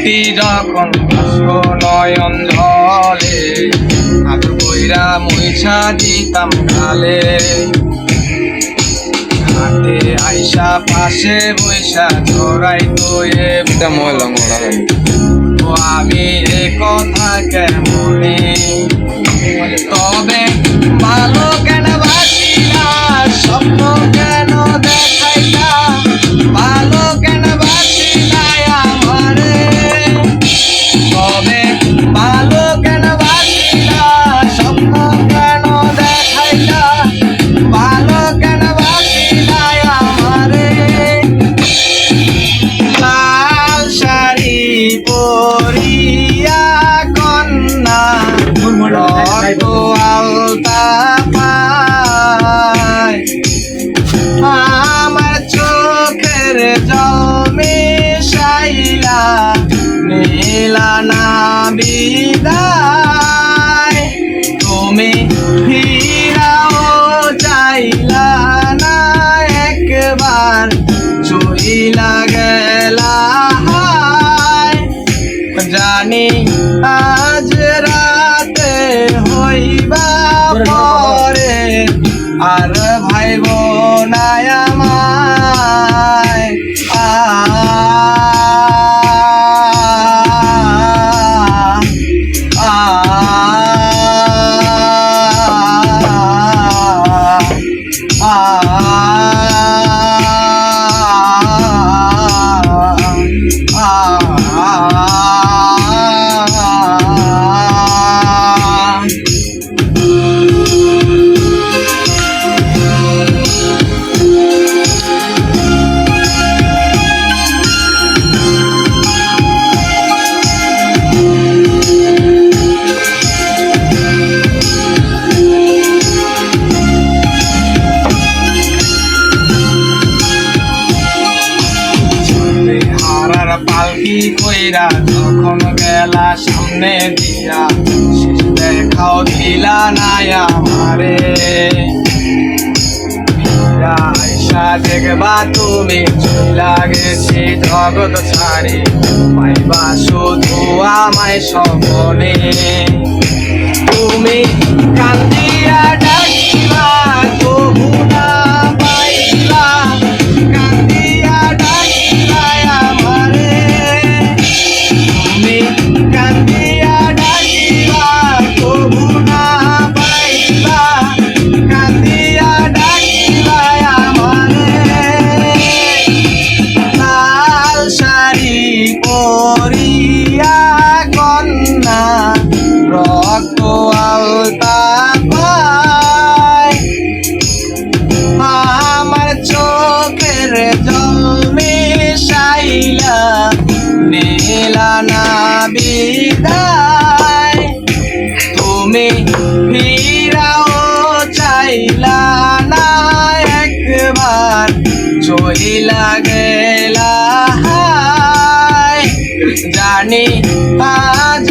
স্মৃতি যখন ভাস্কো নয়ন জলে আজ বইরা মুইছা দিতাম কালে হাতে আইসা পাশে বৈশা ধরাই তো আমি এ কথা কেমনে তবে ভালো কেন বাসিলা স্বপ্ন কেন দেখাইলা ভালো কেন বাসিলা আমারে তবে ভালো কেন বাসিলা স্বপ্ন কেন দেখাইলা ভালো কেন বাসিলা আমারে লাল শাড়ি পরিয়া কন্যা রক্ত আলতা পায় আমার চোখের জল মিশাইলা নিলা না বিদায় তুমি ফিরাও চাইলা না একবার চইলা গেলা জানি আজ রাতে হইবা পরে আর ভাইব না আমায় পালকি কইরা যখন গেলা সামনে দিয়া শেষ দেখাও দিলা না আমারে আইসা দেখবা তুমি চইলা গেছি জগৎ ছাড়ি পাইবা শুধু আমায় স্বপনে তুমি কান্দিয়া ডাকিবা তবু না পাইলা কান্দিয়া ডাকিবা আমারে তুমি কান্দিয়া ডাকিবা তবু না পাইবা কান্দিয়া ডাকিবা আমারে লাল শাড়ি পরিয়া কন্যা রক্ত আলতা পায় আমার চোখের জল মিশাইলা নিলা না বিদায় তুমি ফিরাও চাইলা না একবার চইলা গেলা জানি আজ